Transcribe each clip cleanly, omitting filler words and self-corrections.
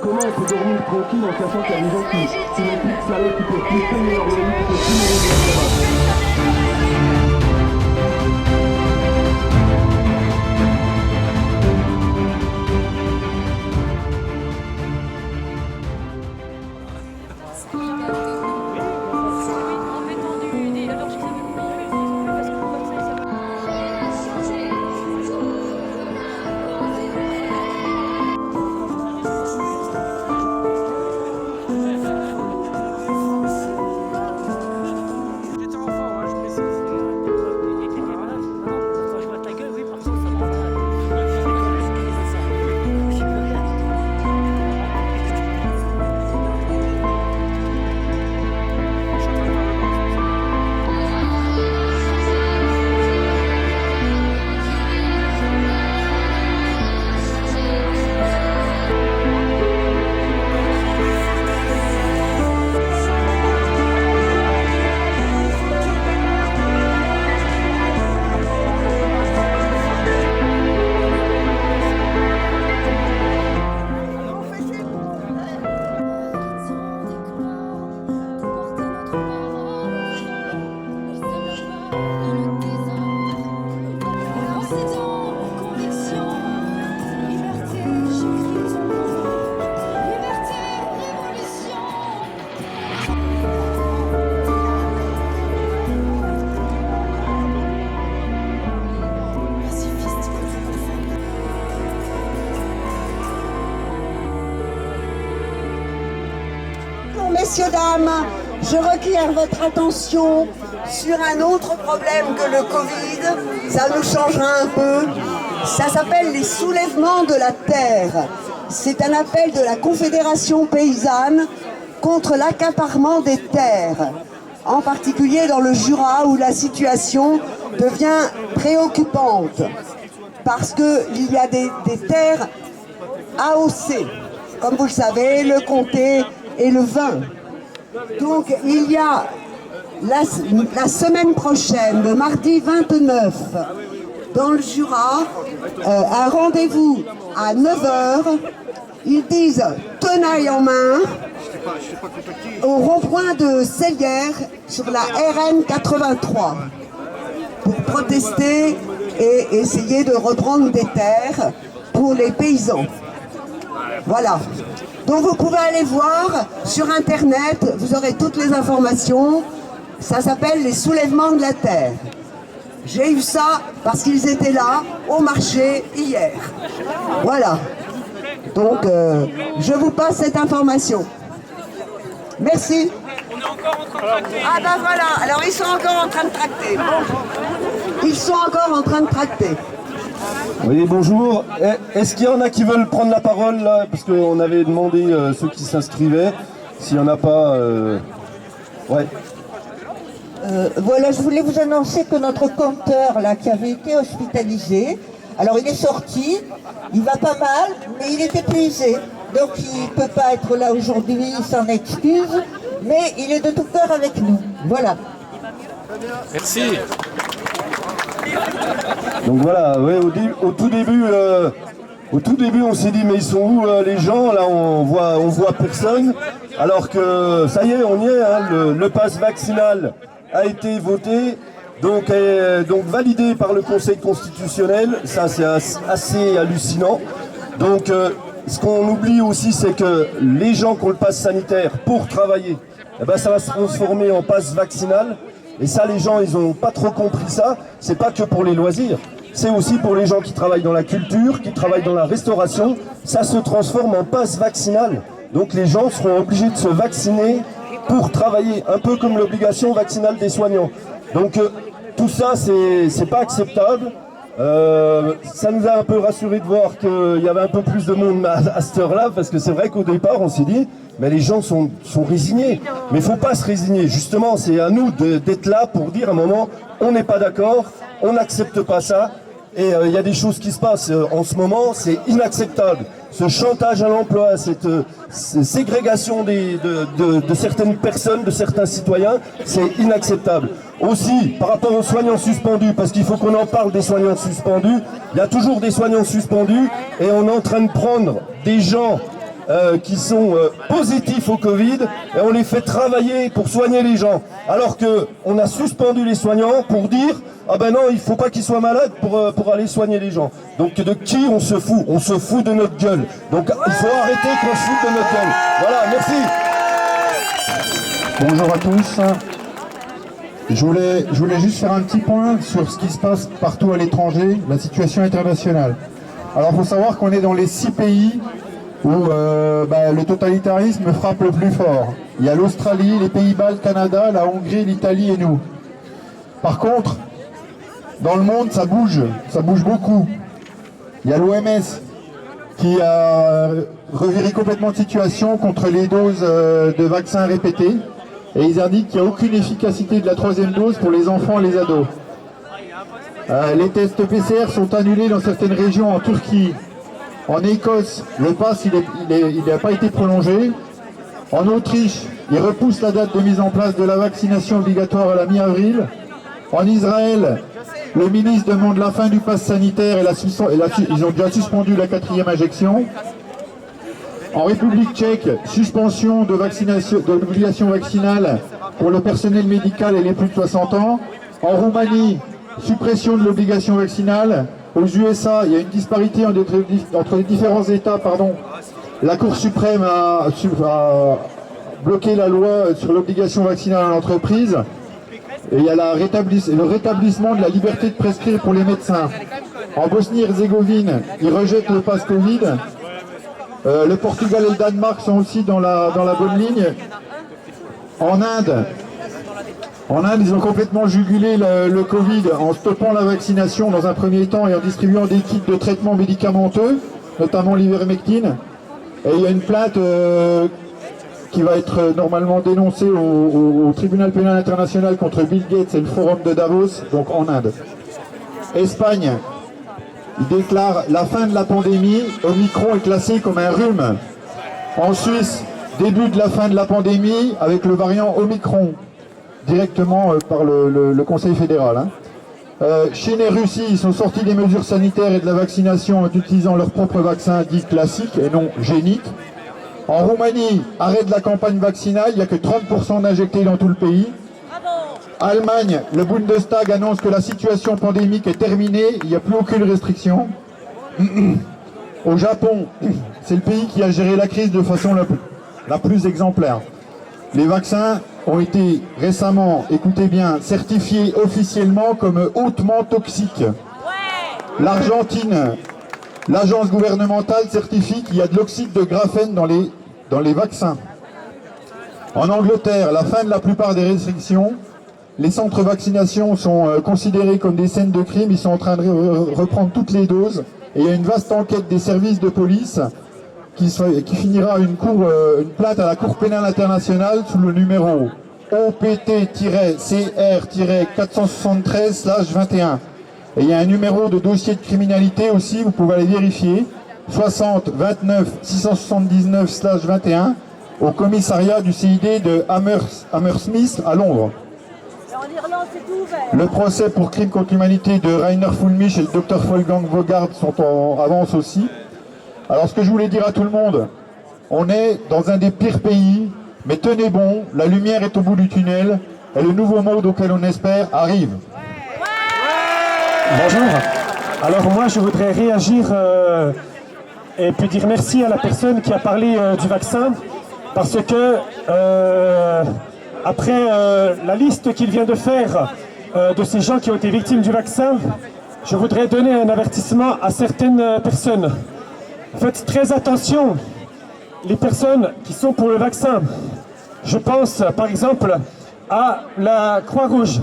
Comment on peut dormir tranquille en sachant qu'il y a des gens qui n'ont plus de salaire, qui peuvent plus payer leur loyer, qui peuvent plus nourrir leur chômage. Messieurs, dames, je requiers votre attention sur un autre problème que le Covid. Ça nous changera un peu. Ça s'appelle les soulèvements de la terre. C'est un appel de la Confédération paysanne contre l'accaparement des terres, en particulier dans le Jura où la situation devient préoccupante parce qu'il y a des terres AOC, comme vous le savez, le comté et le vin. Donc il y a la semaine prochaine, le mardi 29, dans le Jura, un rendez-vous à 9h. Ils disent tenaille en main au rond-point de Sellières sur la RN 83 pour protester et essayer de reprendre des terres pour les paysans. Voilà. Donc vous pouvez aller voir sur internet, vous aurez toutes les informations. Ça s'appelle les soulèvements de la terre. J'ai eu ça parce qu'ils étaient là au marché hier. Voilà. Donc je vous passe cette information. Merci. Ah ben voilà, alors ils sont encore en train de tracter. Ils sont encore en train de tracter. Oui, bonjour. Est-ce qu'il y en a qui veulent prendre la parole là? Parce qu'on avait demandé ceux qui s'inscrivaient. S'il n'y en a pas... Ouais. Voilà, je voulais vous annoncer que notre compteur là, qui avait été hospitalisé, alors il est sorti, il va pas mal, mais il est épuisé. Donc il ne peut pas être là aujourd'hui, il s'en excuse, mais il est de tout cœur avec nous. Voilà. Merci. Donc voilà, ouais, au tout début, on s'est dit mais ils sont où les gens? Là, on voit personne. Alors que ça y est, on y est. Hein, le pass vaccinal a été voté, donc validé par le Conseil constitutionnel. Ça, c'est assez hallucinant. Donc, ce qu'on oublie aussi, c'est que les gens qui ont le pass sanitaire pour travailler, eh ben, ça va se transformer en pass vaccinal. Et ça, les gens, ils n'ont pas trop compris ça. C'est pas que pour les loisirs. C'est aussi pour les gens qui travaillent dans la culture, qui travaillent dans la restauration. Ça se transforme en passe vaccinal. Donc les gens seront obligés de se vacciner pour travailler. Un peu comme l'obligation vaccinale des soignants. Donc tout ça, c'est pas acceptable. Ça nous a un peu rassuré de voir qu'il y avait un peu plus de monde à cette heure-là, parce que c'est vrai qu'au départ, on s'est dit, mais les gens sont résignés. Mais il ne faut pas se résigner. Justement, c'est à nous d'être là pour dire à un moment, on n'est pas d'accord, on n'accepte pas ça. Et il y a des choses qui se passent en ce moment, c'est inacceptable. Ce chantage à l'emploi, cette ségrégation de certaines personnes, de certains citoyens, c'est inacceptable. Aussi, par rapport aux soignants suspendus, parce qu'il faut qu'on en parle des soignants suspendus, il y a toujours des soignants suspendus et on est en train de prendre des gens qui sont positifs au Covid et on les fait travailler pour soigner les gens. Alors qu'on a suspendu les soignants pour dire ah ben non, il ne faut pas qu'ils soient malades pour aller soigner les gens. Donc de qui on se fout? On se fout de notre gueule. Donc il faut arrêter qu'on se foute de notre gueule. Voilà, merci. Bonjour à tous. Je voulais juste faire un petit point sur ce qui se passe partout à l'étranger, la situation internationale. Alors il faut savoir qu'on est dans les 6 pays où le totalitarisme frappe le plus fort. Il y a l'Australie, les Pays-Bas, le Canada, la Hongrie, l'Italie et nous. Par contre, dans le monde, ça bouge beaucoup. Il y a l'OMS qui a reviré complètement de situation contre les doses de vaccins répétées. Et ils indiquent qu'il n'y a aucune efficacité de la 3e dose pour les enfants et les ados. Les tests PCR sont annulés dans certaines régions en Turquie. En Écosse, le pass il n'a pas été prolongé. En Autriche, ils repoussent la date de mise en place de la vaccination obligatoire à la mi-avril. En Israël, le ministre demande la fin du pass sanitaire et ils ont déjà suspendu la 4e injection. En République tchèque, suspension de l'obligation vaccinale pour le personnel médical et les plus de 60 ans. En Roumanie, suppression de l'obligation vaccinale. Aux USA, il y a une disparité entre les différents États. La Cour suprême a bloqué la loi sur l'obligation vaccinale en entreprise. Et il y a le rétablissement de la liberté de prescrire pour les médecins. En Bosnie-Herzégovine, ils rejettent le pass Covid. Le Portugal et le Danemark sont aussi dans la bonne ligne. En Inde, ils ont complètement jugulé le Covid en stoppant la vaccination dans un premier temps et en distribuant des kits de traitement médicamenteux, notamment l'ivermectine. Et il y a une plainte qui va être normalement dénoncée au tribunal pénal international contre Bill Gates et le forum de Davos, donc en Inde. Espagne. Il déclare la fin de la pandémie, Omicron est classé comme un rhume. En Suisse, début de la fin de la pandémie avec le variant Omicron, directement par le Conseil fédéral. Chine et Russie, ils sont sortis des mesures sanitaires et de la vaccination en utilisant leur propre vaccin dit classique et non génique. En Roumanie, arrêt de la campagne vaccinale, il n'y a que 30% d'injectés dans tout le pays. Allemagne, le Bundestag annonce que la situation pandémique est terminée, il n'y a plus aucune restriction. Au Japon, c'est le pays qui a géré la crise de façon la plus exemplaire. Les vaccins ont été récemment, écoutez bien, certifiés officiellement comme hautement toxiques. L'Argentine, l'agence gouvernementale certifie qu'il y a de l'oxyde de graphène dans les vaccins. En Angleterre, la fin de la plupart des restrictions. Les centres de vaccination sont considérés comme des scènes de crime. Ils sont en train de reprendre toutes les doses. Et il y a une vaste enquête des services de police qui finira une plainte à la Cour pénale internationale sous le numéro OPT-CR-473/21. Et il y a un numéro de dossier de criminalité aussi, vous pouvez aller vérifier. 60 29 679/21 au commissariat du CID de Hammersmith à Londres. Le procès pour crime contre l'humanité de Rainer Fulmich et le Dr Wolfgang Vogard sont en avance aussi. Alors ce que je voulais dire à tout le monde, on est dans un des pires pays, mais tenez bon, la lumière est au bout du tunnel et le nouveau monde auquel on espère arrive. Bonjour. Alors moi je voudrais réagir et puis dire merci à la personne qui a parlé du vaccin parce que après la liste qu'il vient de faire de ces gens qui ont été victimes du vaccin, je voudrais donner un avertissement à certaines personnes. Faites très attention, les personnes qui sont pour le vaccin. Je pense par exemple à la Croix-Rouge,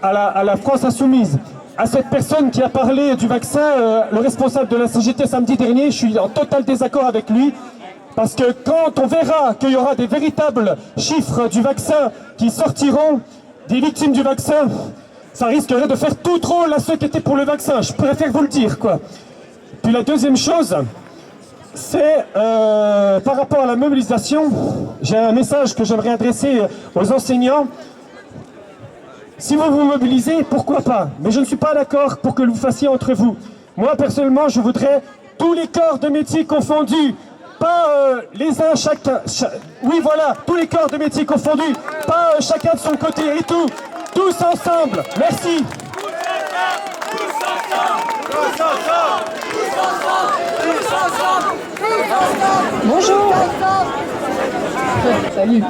à la France Insoumise, à cette personne qui a parlé du vaccin, le responsable de la CGT samedi dernier. Je suis en total désaccord avec lui. Parce que quand on verra qu'il y aura des véritables chiffres du vaccin qui sortiront, des victimes du vaccin, ça risquerait de faire tout drôle à ceux qui étaient pour le vaccin. Je préfère vous le dire, quoi. Puis la deuxième chose, c'est par rapport à la mobilisation, j'ai un message que j'aimerais adresser aux enseignants. Si vous vous mobilisez, pourquoi pas? Mais je ne suis pas d'accord pour que vous fassiez entre vous. Moi, personnellement, je voudrais tous les corps de métier confondus, Pas les uns chacun. Oui, voilà, tous les corps de métier confondus. Pas chacun de son côté et tout. Tous ensemble. Merci. Bonjour. Salut.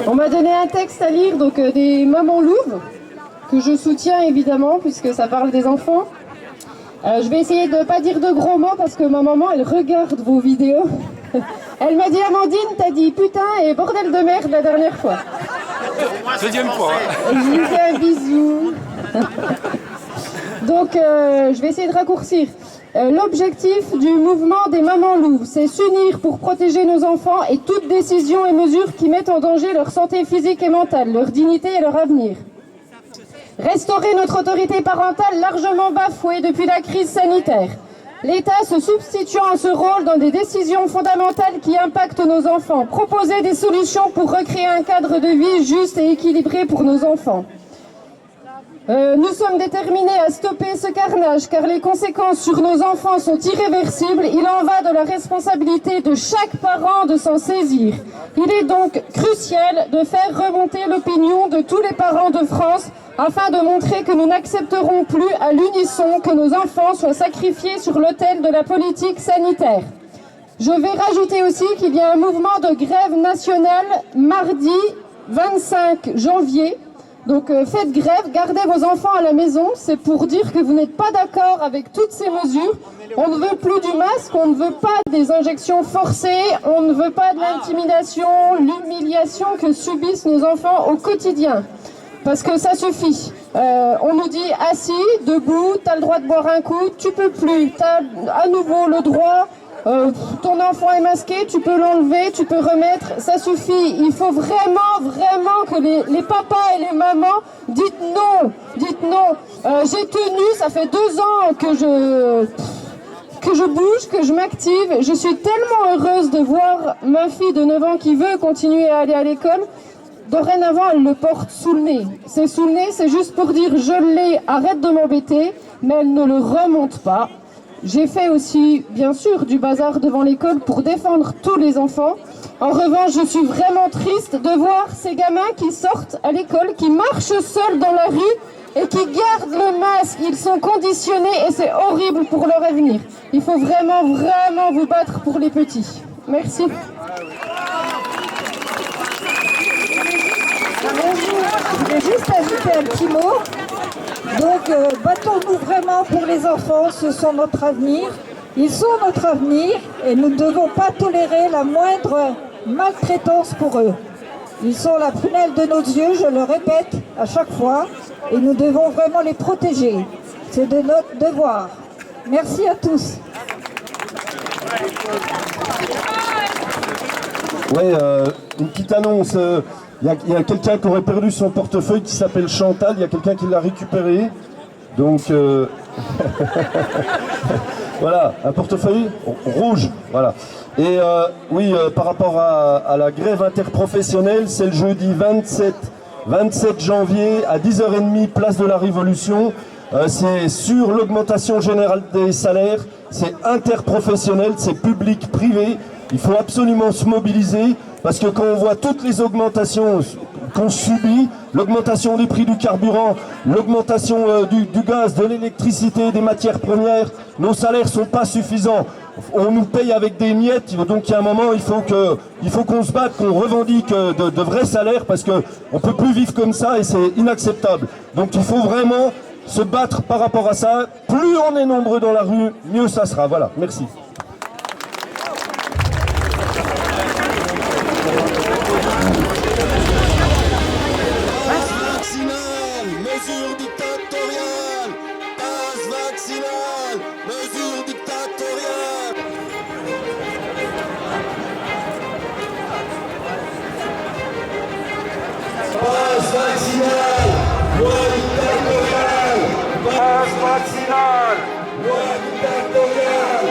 On m'a donné un texte à lire, donc des Mamans Louves, que je soutiens évidemment, puisque ça parle des enfants. Je vais essayer de ne pas dire de gros mots, parce que ma maman, elle regarde vos vidéos. Elle m'a dit, Amandine, t'as dit putain et bordel de merde la dernière fois. Deuxième fois. Et je lui fais un bisou. Donc, je vais essayer de raccourcir. L'objectif du mouvement des Mamans Louves, c'est s'unir pour protéger nos enfants et toute décision et mesure qui mettent en danger leur santé physique et mentale, leur dignité et leur avenir. Restaurer notre autorité parentale largement bafouée depuis la crise sanitaire. L'État se substituant à ce rôle dans des décisions fondamentales qui impactent nos enfants. Proposer des solutions pour recréer un cadre de vie juste et équilibré pour nos enfants. Nous sommes déterminés à stopper ce carnage car les conséquences sur nos enfants sont irréversibles. Il en va de la responsabilité de chaque parent de s'en saisir. Il est donc crucial de faire remonter l'opinion de tous les parents de France afin de montrer que nous n'accepterons plus à l'unisson que nos enfants soient sacrifiés sur l'autel de la politique sanitaire. Je vais rajouter aussi qu'il y a un mouvement de grève nationale mardi 25 janvier. Donc faites grève, gardez vos enfants à la maison, c'est pour dire que vous n'êtes pas d'accord avec toutes ces mesures. On ne veut plus du masque, on ne veut pas des injections forcées, on ne veut pas de l'intimidation, l'humiliation que subissent nos enfants au quotidien. Parce que ça suffit. On nous dit assis, debout, t'as le droit de boire un coup, tu peux plus, t'as à nouveau le droit. Ton enfant est masqué, tu peux l'enlever, tu peux remettre, ça suffit. Il faut vraiment que les papas et les mamans dites non. J'ai tenu, ça fait 2 ans que je bouge, que je m'active. Je suis tellement heureuse de voir ma fille de 9 ans qui veut continuer à aller à l'école. Dorénavant, elle le porte sous le nez. C'est sous le nez, c'est juste pour dire je l'ai, arrête de m'embêter, mais elle ne le remonte pas. J'ai fait aussi, bien sûr, du bazar devant l'école pour défendre tous les enfants. En revanche, je suis vraiment triste de voir ces gamins qui sortent à l'école, qui marchent seuls dans la rue et qui gardent le masque. Ils sont conditionnés et c'est horrible pour leur avenir. Il faut vraiment vous battre pour les petits. Merci. Je voulais juste ajouter un petit mot. Donc, battons-nous vraiment pour les enfants, ce sont notre avenir. Ils sont notre avenir et nous ne devons pas tolérer la moindre maltraitance pour eux. Ils sont la prunelle de nos yeux, je le répète à chaque fois, et nous devons vraiment les protéger. C'est de notre devoir. Merci à tous. Ouais, une petite annonce. Il y a quelqu'un qui aurait perdu son portefeuille qui s'appelle Chantal. Il y a quelqu'un qui l'a récupéré. Donc, voilà, un portefeuille rouge. Voilà. Et oui, par rapport à la grève interprofessionnelle, c'est le jeudi 27 janvier à 10h30, place de la Révolution. C'est sur l'augmentation générale des salaires. C'est interprofessionnel, c'est public-privé. Il faut absolument se mobiliser parce que quand on voit toutes les augmentations qu'on subit, l'augmentation des prix du carburant, l'augmentation du gaz, de l'électricité, des matières premières, nos salaires sont pas suffisants. On nous paye avec des miettes, donc il y a un moment il faut qu'on se batte, qu'on revendique de vrais salaires parce qu'on ne peut plus vivre comme ça et c'est inacceptable. Donc il faut vraiment se battre par rapport à ça. Plus on est nombreux dans la rue, mieux ça sera. Voilà, merci. Passe vaccinal, loi dictatoriale,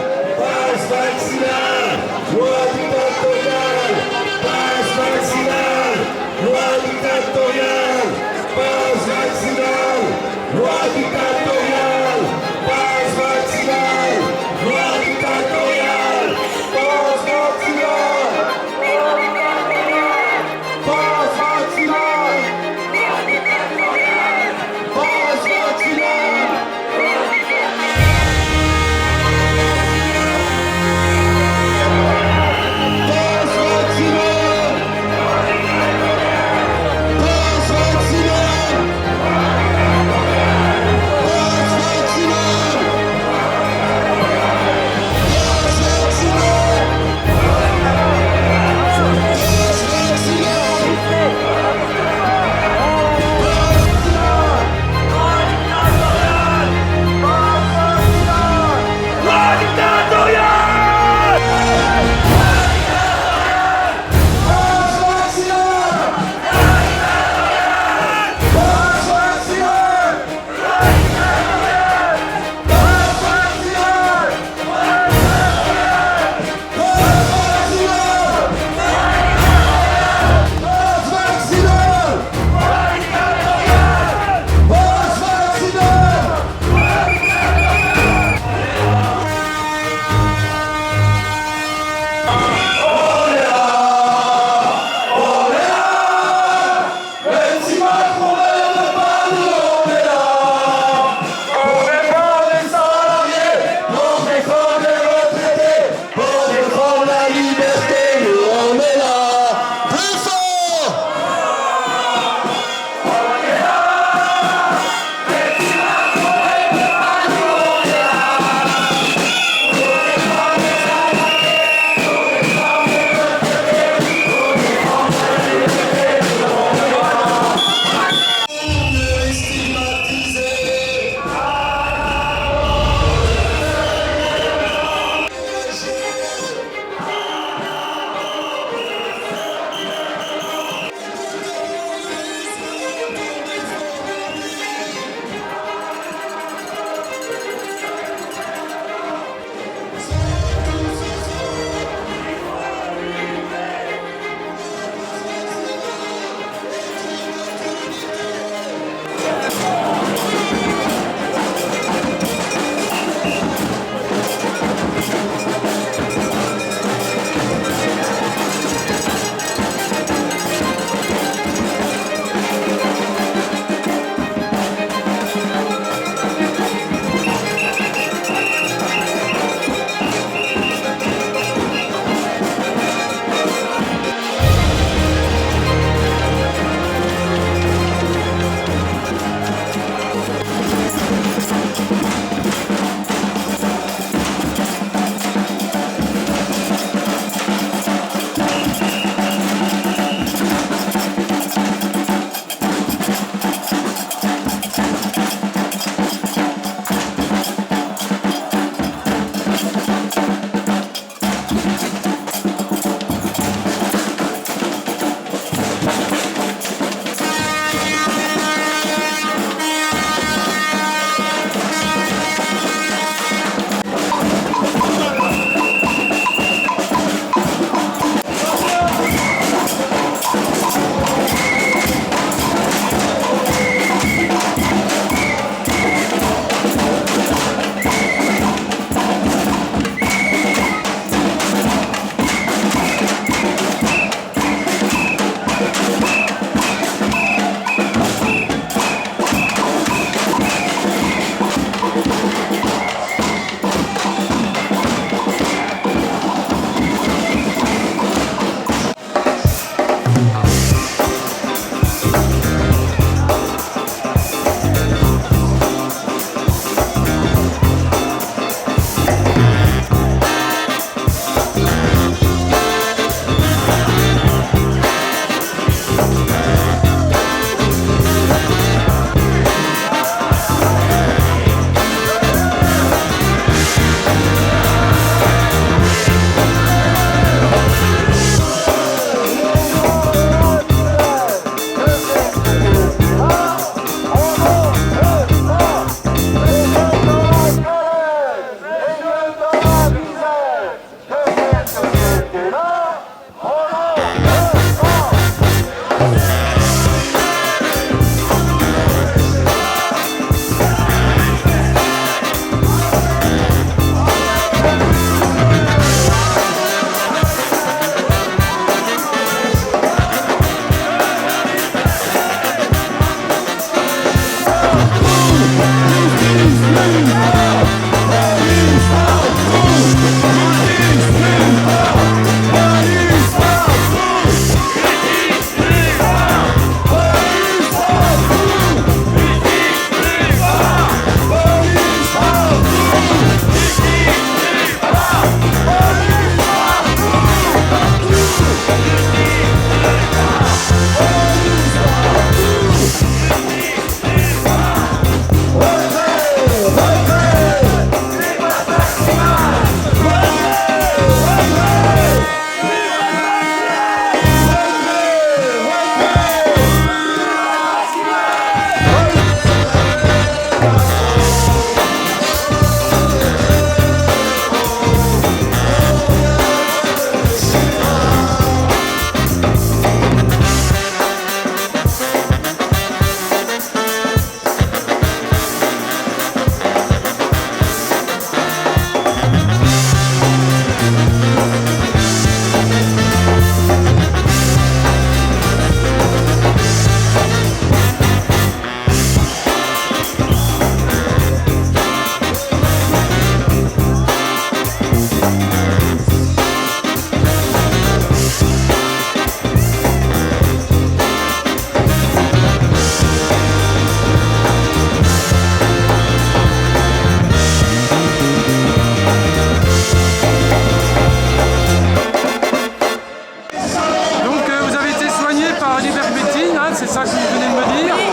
c'est ça que vous venez de me dire? Oui,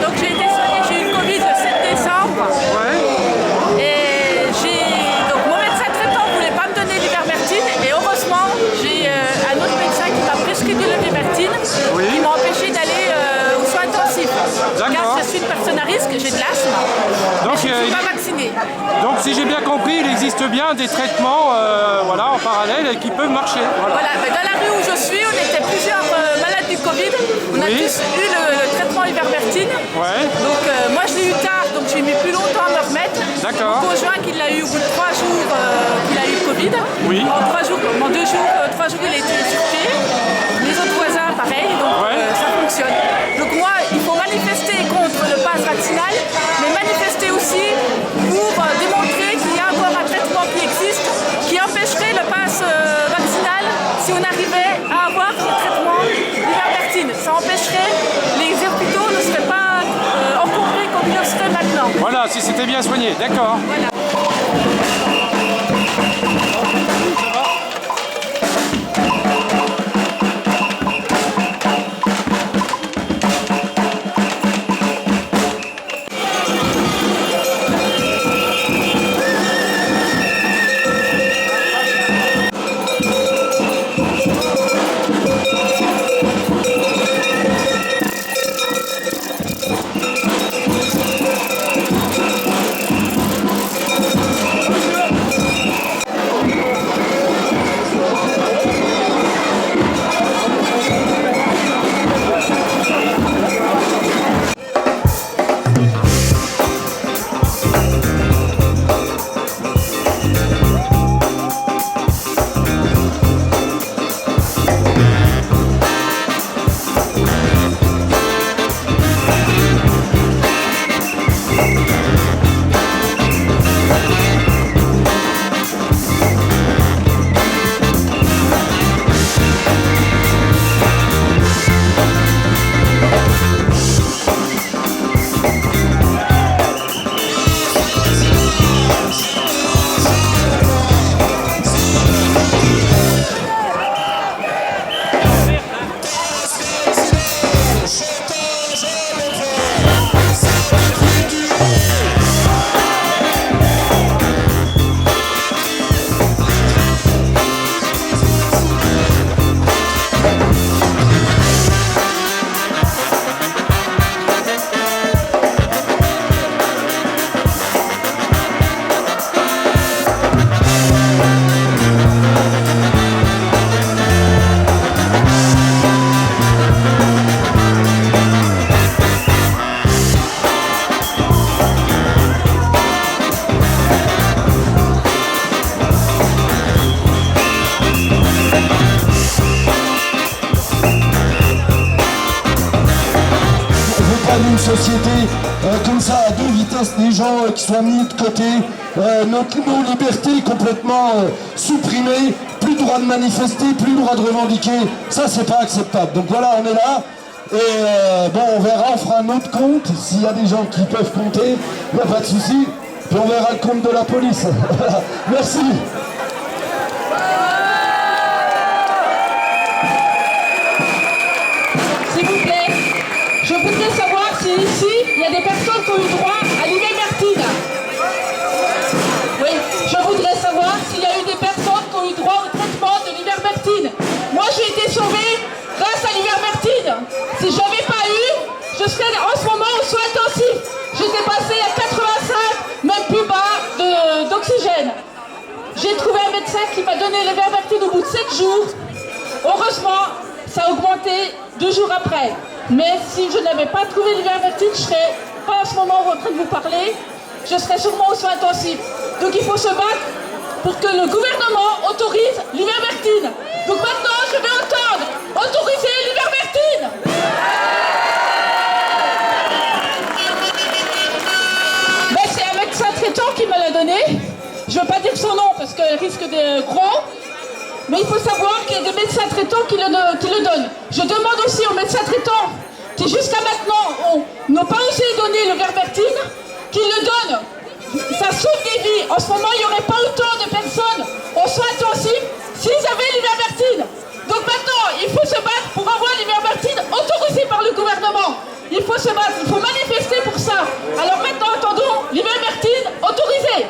donc j'ai été soignée, j'ai eu le Covid le 7 décembre. Ouais. Et donc mon médecin traitant ne voulait pas me donner l'ivermectine. Et heureusement, j'ai un autre médecin qui m'a prescrit de l'ivermectine, qui m'a empêché d'aller aux soins intensifs. Car je suis une personne à risque, j'ai de l'asthme. Donc je ne suis pas vaccinée. Donc si j'ai bien compris, il existe bien des traitements voilà, en parallèle qui peuvent marcher. Voilà. Mais dans la rue où je suis, on était plusieurs malades du Covid. On a tous eu le traitement ivermectine. Ouais. Donc moi je l'ai eu tard, donc j'ai mis plus longtemps à me remettre. D'accord. Mon conjoint qui l'a eu au bout de 3 jours qu'il a eu le Covid. Oui. En 3 jours, en 2 jours, 3 jours il a été surpris. Les autres voisins pareil, donc ça fonctionne. Donc moi il faut manifester contre le pass vaccinal, mais manifester aussi pour démontrer qu'il y a encore un traitement qui existe, qui empêcherait le pass vaccinal si on arrivait à avoir le traitement d'ivermectine. Ça empêcherait, les hôpitaux ne seraient pas encombrés comme ils le seraient maintenant. Voilà, si c'était bien soigné, d'accord. Voilà. Une société comme ça à 2 vitesses, des gens qui soient mis de côté, nos libertés complètement supprimées, plus le droit de manifester, plus le droit de revendiquer, ça c'est pas acceptable. Donc voilà, on est là et bon, on verra, on fera un autre compte, s'il y a des gens qui peuvent compter, il n'y a pas de souci, puis on verra le compte de la police. Voilà. Merci. S'il vous plaît, je voudrais savoir si ici, il y a des personnes qui ont eu droit à l'ivermectine. Oui, je voudrais savoir s'il y a eu des personnes qui ont eu droit au traitement de l'ivermectine. Moi, j'ai été sauvée grâce à l'ivermectine. Si je n'avais pas eu, je serais en ce moment aux soins intensifs. J'étais passée à 85, même plus bas d'oxygène. J'ai trouvé un médecin qui m'a donné l'ivermectine au bout de 7 jours. Heureusement, ça a augmenté 2 jours après. Mais si je n'avais pas trouvé l'ivermectine, je serais pas à ce moment en train de vous parler, je serais sûrement aux soins intensifs. Donc il faut se battre pour que le gouvernement autorise l'ivermectine. Donc maintenant, je vais entendre autoriser l'ivermectine. Mais c'est un médecin traitant qui me l'a donné. Je ne veux pas dire son nom parce qu'elle risque de gros. Mais il faut savoir qu'il y a des médecins traitants qui le donnent. Je demande aussi aux médecins traitants qui jusqu'à maintenant n'ont pas osé donner le l'ivermectine, qu'ils le donnent. Ça sauve des vies. En ce moment, il n'y aurait pas autant de personnes aux soins intensifs s'ils avaient l'ivermectine. Donc maintenant, il faut se battre pour avoir l'ivermectine autorisée par le gouvernement. Il faut se battre, il faut manifester pour ça. Alors maintenant, attendons l'ivermectine autorisée.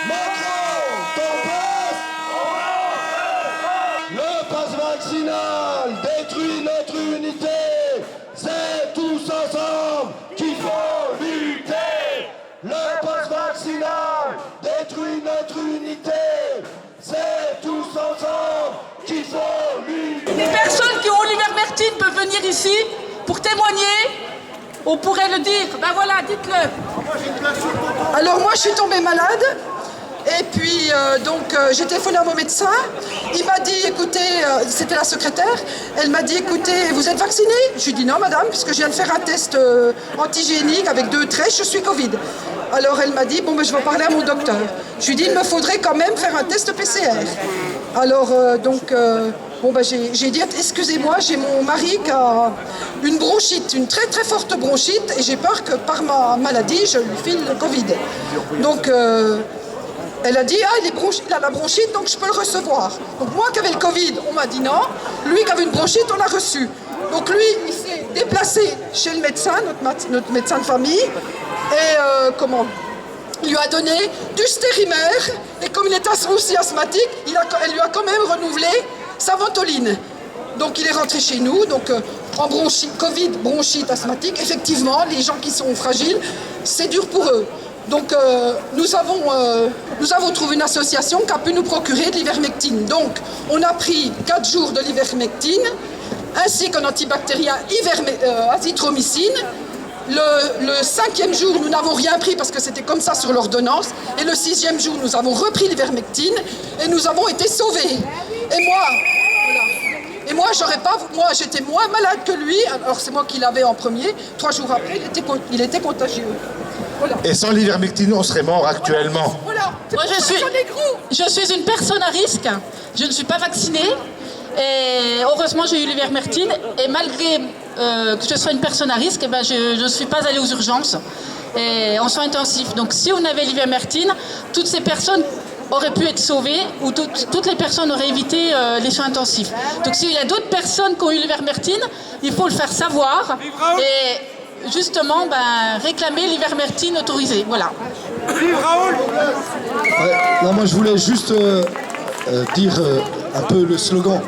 Macron, ton passe. Le passe vaccinal détruit notre unité. C'est tous ensemble qu'il faut lutter. Le passe vaccinal détruit notre unité. C'est tous ensemble qu'il faut lutter. Les personnes qui ont l'ivermectine peuvent venir ici pour témoigner. On pourrait le dire. Ben voilà, dites-le. Alors moi, je suis tombée malade. Et puis, j'ai téléphoné à mon médecin. Il m'a dit, écoutez, c'était la secrétaire. Elle m'a dit, écoutez, vous êtes vaccinée? Je lui ai dit, non, madame, puisque je viens de faire un test antigénique avec 2 traits, je suis Covid. Alors, elle m'a dit, bon, ben, je vais parler à mon docteur. Je lui ai dit, il me faudrait quand même faire un test PCR. Alors, j'ai dit, excusez-moi, j'ai mon mari qui a une bronchite, une très très forte bronchite, et j'ai peur que par ma maladie, je lui file le Covid. Donc, elle a dit, il a la bronchite, donc je peux le recevoir. Donc moi qui avais le Covid, on m'a dit non. Lui qui avait une bronchite, on l'a reçu. Donc lui, il s'est déplacé chez le médecin, notre médecin de famille, et il lui a donné du Stérimer, et comme il est aussi asthmatique, elle lui a quand même renouvelé sa Ventoline. Donc il est rentré chez nous, donc en bronchite, Covid, bronchite, asthmatique, effectivement, les gens qui sont fragiles, c'est dur pour eux. Donc nous avons trouvé une association qui a pu nous procurer de l'ivermectine. Donc on a pris 4 jours de l'ivermectine, ainsi qu'un antibactérien azithromycine. Le 5e jour, nous n'avons rien pris parce que c'était comme ça sur l'ordonnance. Et le 6e jour, nous avons repris l'ivermectine et nous avons été sauvés. Et moi, j'étais moins malade que lui. Alors c'est moi qui l'avais en premier. 3 jours après, il était contagieux. Voilà. Et sans l'ivermectine, on serait mort actuellement. Voilà. Moi, je suis une personne à risque. Je ne suis pas vaccinée. Et heureusement, j'ai eu l'ivermectine. Et malgré que je sois une personne à risque, je ne suis pas allée aux urgences et en soins intensifs. Donc si on avait l'ivermectine, toutes ces personnes auraient pu être sauvées ou toutes les personnes auraient évité les soins intensifs. Donc s'il y a d'autres personnes qui ont eu l'ivermectine, il faut le faire savoir et justement réclamer l'ivermectine autorisée. Voilà. Non, moi je voulais juste dire un peu le slogan.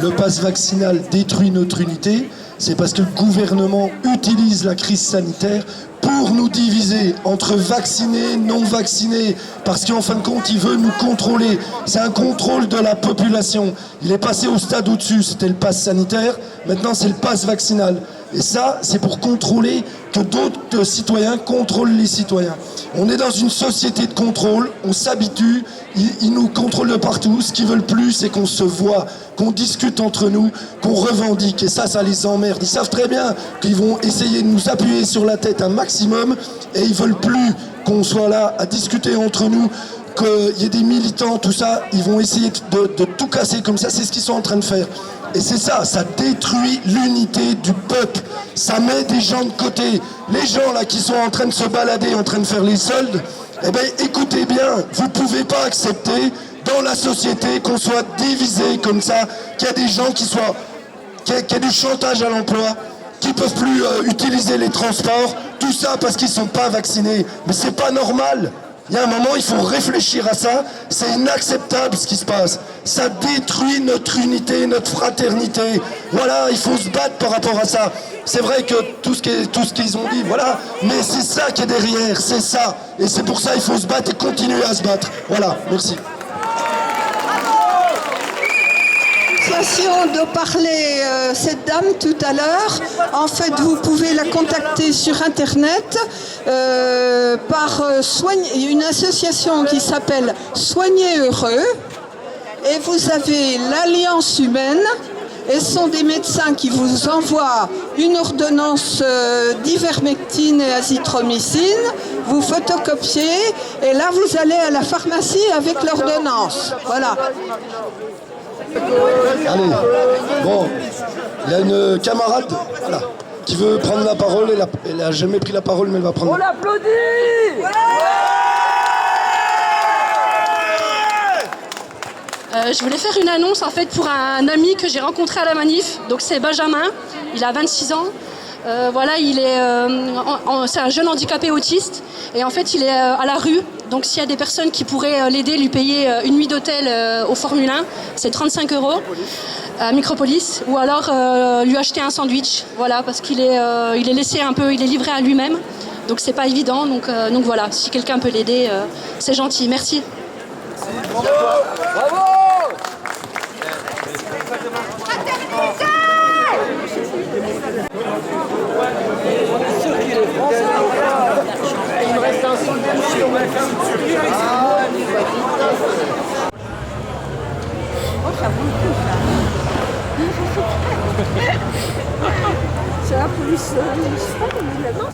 Le pass vaccinal détruit notre unité. C'est parce que le gouvernement utilise la crise sanitaire pour nous diviser entre vaccinés, non vaccinés, parce qu'en fin de compte, il veut nous contrôler. C'est un contrôle de la population. Il est passé au stade au-dessus, c'était le pass sanitaire, maintenant c'est le pass vaccinal. Et ça, c'est pour contrôler que d'autres citoyens contrôlent les citoyens. On est dans une société de contrôle, on s'habitue, ils nous contrôlent de partout. Ce qu'ils veulent plus, c'est qu'on se voit, qu'on discute entre nous, qu'on revendique. Et ça les emmerde. Ils savent très bien qu'ils vont essayer de nous appuyer sur la tête un maximum et ils veulent plus qu'on soit là à discuter entre nous, qu'il y ait des militants, tout ça. Ils vont essayer de tout casser comme ça. C'est ce qu'ils sont en train de faire. Et c'est ça détruit l'unité du peuple. Ça met des gens de côté. Les gens là qui sont en train de se balader, en train de faire les soldes, eh bien écoutez bien, vous ne pouvez pas accepter dans la société qu'on soit divisé comme ça, qu'il y a des gens qu'il y a du chantage à l'emploi, qui ne peuvent plus utiliser les transports, tout ça parce qu'ils ne sont pas vaccinés. Mais c'est pas normal. Il y a un moment, il faut réfléchir à ça. C'est inacceptable ce qui se passe. Ça détruit notre unité, notre fraternité. Voilà, il faut se battre par rapport à ça. C'est vrai que tout ce qu'ils ont dit, voilà. Mais c'est ça qui est derrière, c'est ça. Et c'est pour ça qu'il faut se battre et continuer à se battre. Voilà, merci. De parler cette dame tout à l'heure. En fait, vous pouvez la contacter sur internet par une association qui s'appelle Soigner Heureux. Et vous avez l'Alliance Humaine. Et ce sont des médecins qui vous envoient une ordonnance d'ivermectine et azithromycine. Vous photocopiez et là vous allez à la pharmacie avec l'ordonnance. Voilà. Allez, bon, il y a une camarade qui veut prendre la parole. Elle n'a jamais pris la parole, mais elle va prendre. On l'applaudit. Je voulais faire une annonce en fait pour un ami que j'ai rencontré à la manif. Donc c'est Benjamin, il a 26 ans. Voilà, il est, c'est un jeune handicapé autiste et en fait il est à la rue. Donc s'il y a des personnes qui pourraient l'aider, lui payer une nuit d'hôtel au Formule 1, c'est 35 € à Micropolis, ou alors lui acheter un sandwich. Voilà, parce qu'il est, il est laissé un peu, il est livré à lui-même. Donc c'est pas évident. Donc voilà, si quelqu'un peut l'aider, c'est gentil. Merci. Bravo. Il me reste un sandwich. Oh, ça vaut le coup, ça. C'est la police municipale, non?